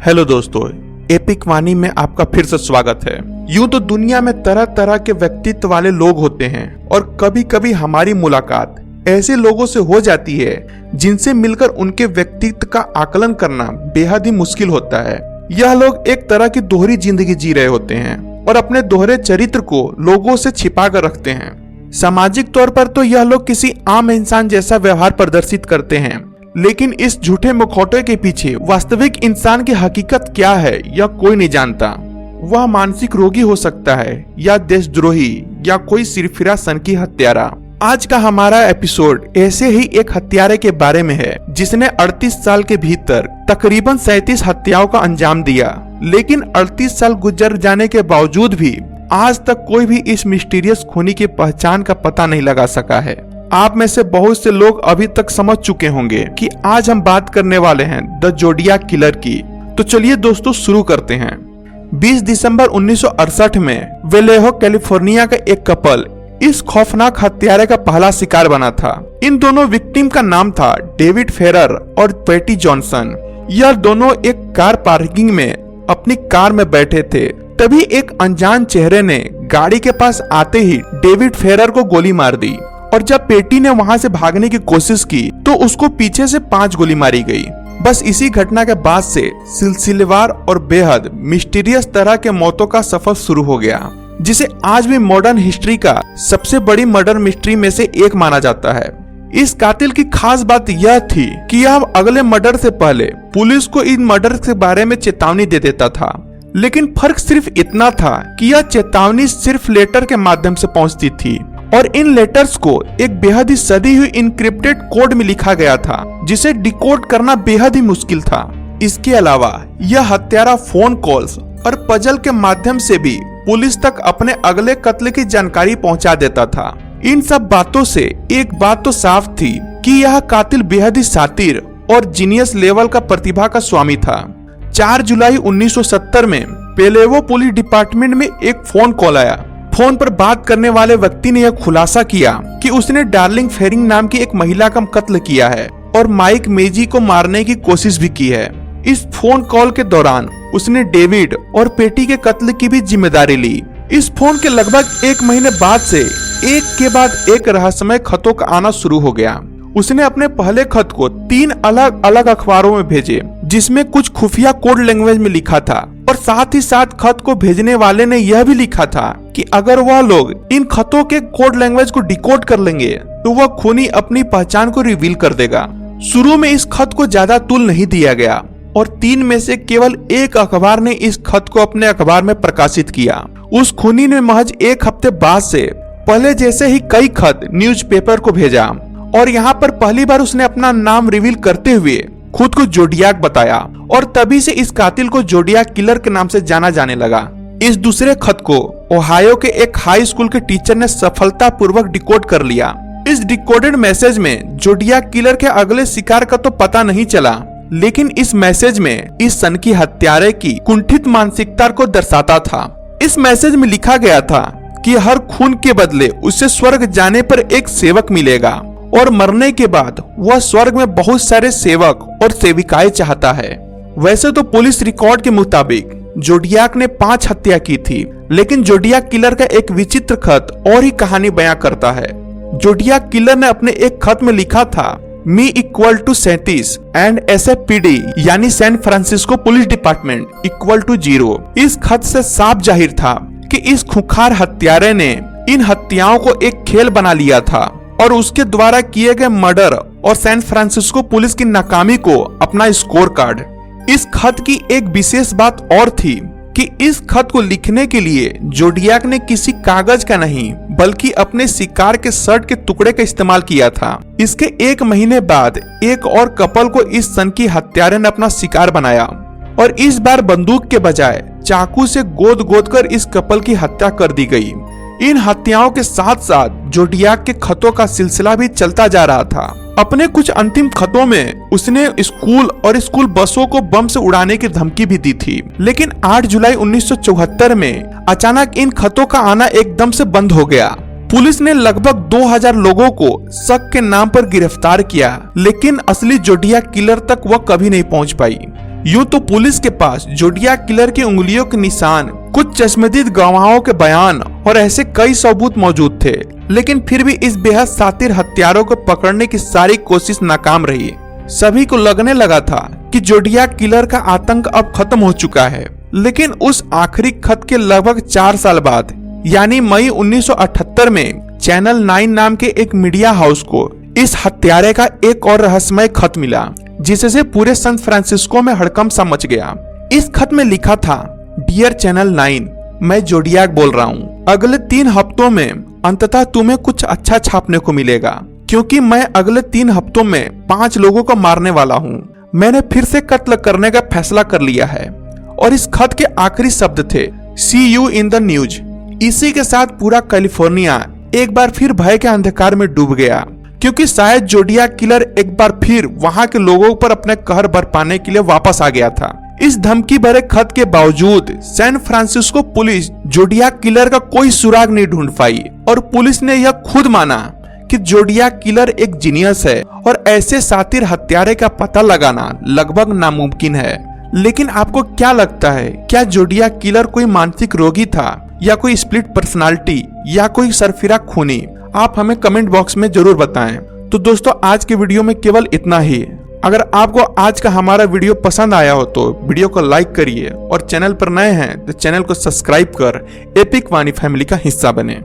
Hello दोस्तों, epic वाणी में आपका फिर से स्वागत है। यूं तो दुनिया में तरह तरह के व्यक्तित्व वाले लोग होते हैं और कभी कभी हमारी मुलाकात ऐसे लोगों से हो जाती है जिनसे मिलकर उनके व्यक्तित्व का आकलन करना बेहद ही मुश्किल होता है। यह लोग एक तरह की दोहरी जिंदगी जी रहे होते हैं और अपने दोहरे चरित्र को लोगों से छिपा कर रखते हैं। सामाजिक तौर पर तो यह लोग किसी आम इंसान जैसा व्यवहार प्रदर्शित करते हैं, लेकिन इस झूठे मुखौटे के पीछे वास्तविक इंसान की हकीकत क्या है यह कोई नहीं जानता। वह मानसिक रोगी हो सकता है या देशद्रोही या कोई सिरफिरा सनकी हत्यारा। आज का हमारा एपिसोड ऐसे ही एक हत्यारे के बारे में है जिसने 38 साल के भीतर तकरीबन 37 हत्याओं का अंजाम दिया, लेकिन 38 साल गुजर जाने के बावजूद भी आज तक कोई भी इस मिस्टीरियस खूनी की पहचान का पता नहीं लगा सका है। आप में से बहुत से लोग अभी तक समझ चुके होंगे कि आज हम बात करने वाले हैं द जोडियाक किलर की। तो चलिए दोस्तों शुरू करते हैं। 20 दिसंबर 1968 में वेलेहो कैलिफोर्निया का एक कपल इस खौफनाक हत्यारे का पहला शिकार बना था। इन दोनों विक्टिम का नाम था डेविड फेरर और पेटी जॉनसन। यह दोनों एक कार पार्किंग में अपनी कार में बैठे थे, तभी एक अनजान चेहरे ने गाड़ी के पास आते ही डेविड फेरर को गोली मार दी और जब पेटी ने वहां से भागने की कोशिश की तो उसको पीछे से 5 गोली मारी गई। बस इसी घटना के बाद से सिलसिलेवार और बेहद मिस्टीरियस तरह के मौतों का सफर शुरू हो गया, जिसे आज भी मॉडर्न हिस्ट्री का सबसे बड़ी मर्डर मिस्ट्री में से एक माना जाता है। इस कातिल की खास बात यह थी कि यह अगले मर्डर से पहले पुलिस को इन मर्डर के बारे में चेतावनी दे देता था, लेकिन फर्क सिर्फ इतना था कि यह चेतावनी सिर्फ लेटर के माध्यम से पहुंचती थी और इन लेटर्स को एक बेहद ही सदी हुई इनक्रिप्टेड कोड में लिखा गया था जिसे डिकोड करना बेहद ही मुश्किल था। इसके अलावा यह हत्यारा फोन कॉल्स और पजल के माध्यम से भी पुलिस तक अपने अगले कत्ल की जानकारी पहुंचा देता था। इन सब बातों से एक बात तो साफ थी कि यह कातिल बेहद ही शातिर और जीनियस लेवल का प्रतिभा का स्वामी था। 4 जुलाई 1970 में पेलेवो पुलिस डिपार्टमेंट में एक फोन कॉल आया। फोन पर बात करने वाले व्यक्ति ने यह खुलासा किया कि उसने डार्लिंग फेरिंग नाम की एक महिला का कत्ल किया है और माइक मेजी को मारने की कोशिश भी की है। इस फोन कॉल के दौरान उसने डेविड और पेटी के कत्ल की भी जिम्मेदारी ली। इस फोन के लगभग 1 महीने बाद से एक के बाद एक रहस्यमय खतों का आना शुरू हो गया। उसने अपने पहले खत को 3 अलग अलग अखबारों में भेजे, जिसमें कुछ खुफिया कोड लैंग्वेज में लिखा था और साथ ही साथ खत को भेजने वाले ने यह भी लिखा था कि अगर वह लोग इन खतों के कोड लैंग्वेज को डिकोड कर लेंगे तो वह खूनी अपनी पहचान को रिवील कर देगा। शुरू में इस खत को ज्यादा तुल नहीं दिया गया और 3 में से केवल एक अखबार ने इस खत को अपने अखबार में प्रकाशित किया। उस खूनी ने महज 1 हफ्ते बाद से पहले जैसे ही कई खत न्यूज़पेपर को भेजा और यहाँ पर पहली बार उसने अपना नाम रिवील करते हुए खुद को जोडियाक बताया और तभी से इस कातिल को जोडियाक किलर के नाम से जाना जाने लगा। इस दूसरे खत को ओहायो के एक हाई स्कूल के टीचर ने सफलतापूर्वक डिकोड कर लिया। इस डिकोडेड मैसेज में जोडियाक किलर के अगले शिकार का तो पता नहीं चला, लेकिन इस मैसेज में इस सनकी हत्यारे की कुंठित मानसिकता को दर्शाता था। इस मैसेज में लिखा गया था कि हर खून के बदले उसे स्वर्ग जाने पर एक सेवक मिलेगा और मरने के बाद वह स्वर्ग में बहुत सारे सेवक और सेविकाएं चाहता है। वैसे तो पुलिस रिकॉर्ड के मुताबिक जोडियाक ने 5 हत्या की थी, लेकिन जोडियाक किलर का एक विचित्र खत और ही कहानी बयां करता है। जोडियाक किलर ने अपने एक खत में लिखा था me equal to 37 and SFPD यानी San Francisco police department equal to 0। इस खत से साफ जाहिर था कि इस खुंखार हत्यारे ने इन हत्याओं को एक खेल बना लिया था और उसके द्वारा किए गए मर्डर और सैन फ्रांसिस्को पुलिस की नाकामी को अपना स्कोर कार्ड। इस खत की एक विशेष बात और थी कि इस खत को लिखने के लिए जोडियाक ने किसी कागज का नहीं बल्कि अपने शिकार के शर्ट के टुकड़े का इस्तेमाल किया था। इसके 1 महीने बाद एक और कपल को इस सनकी हत्यारे ने अपना शिकार बनाया और इस बार बंदूक के बजाय चाकू से गोद गोद कर इस कपल की हत्या कर दी गई। इन हत्याओं के साथ साथ जोडियाक के खतों का सिलसिला भी चलता जा रहा था। अपने कुछ अंतिम खतों में उसने स्कूल और स्कूल बसों को बम से उड़ाने की धमकी भी दी थी, लेकिन 8 जुलाई 1974 में अचानक इन खतों का आना एकदम से बंद हो गया। पुलिस ने लगभग 2000 लोगों को शक के नाम पर गिरफ्तार किया, लेकिन असली जोडियाक किलर तक वह कभी नहीं पहुंच पाई। यूं तो पुलिस के पास जोडियाक किलर की उंगलियों के निशान, कुछ चश्मदीद गवाहों के बयान और ऐसे कई सबूत मौजूद थे, लेकिन फिर भी इस बेहद शातिर हत्यारों को पकड़ने की सारी कोशिश नाकाम रही। सभी को लगने लगा था कि जोडियाक किलर का आतंक अब खत्म हो चुका है, लेकिन उस आखिरी खत के लगभग 4 साल बाद यानी मई 1978 में चैनल 9 नाम के एक मीडिया हाउस को इस हत्यारे का एक और रहस्यमय खत मिला, जिससे पूरे सैन फ्रांसिस्को में हड़कंप सा मच गया। इस खत में लिखा था, डियर चैनल 9, मैं जोडियाक बोल रहा हूँ। अगले 3 हफ्तों में अंततः तुम्हें कुछ अच्छा छापने को मिलेगा, क्योंकि मैं अगले 3 हफ्तों में 5 लोगों को मारने वाला हूँ। मैंने फिर से कत्ल करने का फैसला कर लिया है। और इस खत के आखिरी शब्द थे, सी यू इन द न्यूज। इसी के साथ पूरा कैलिफोर्निया एक बार फिर भय के अंधकार में डूब गया, क्योंकि शायद जोडियाक किलर एक बार फिर वहां के लोगों पर अपने कहर बरपाने के लिए वापस आ गया था। इस धमकी भरे खत के बावजूद San Francisco police Zodiac killer का कोई सुराग नहीं ढूंढ पाई, और पुलिस ने यह खुद माना कि जोडियाक किलर एक जीनियस है और ऐसे शातिर हत्यारे का पता लगाना लगभग नामुमकिन है। लेकिन आपको क्या लगता है, क्या जोडियाक किलर कोई मानसिक रोगी था, या कोई स्प्लिट पर्सनालिटी, या कोई सरफिरा खूनी? आप हमें कमेंट बॉक्स में जरूर बताएं। तो दोस्तों, आज के वीडियो में केवल इतना ही। अगर आपको आज का हमारा वीडियो पसंद आया हो तो वीडियो को लाइक करिए, और चैनल पर नए हैं तो चैनल को सब्सक्राइब कर एपिक वाणी फैमिली का हिस्सा बने।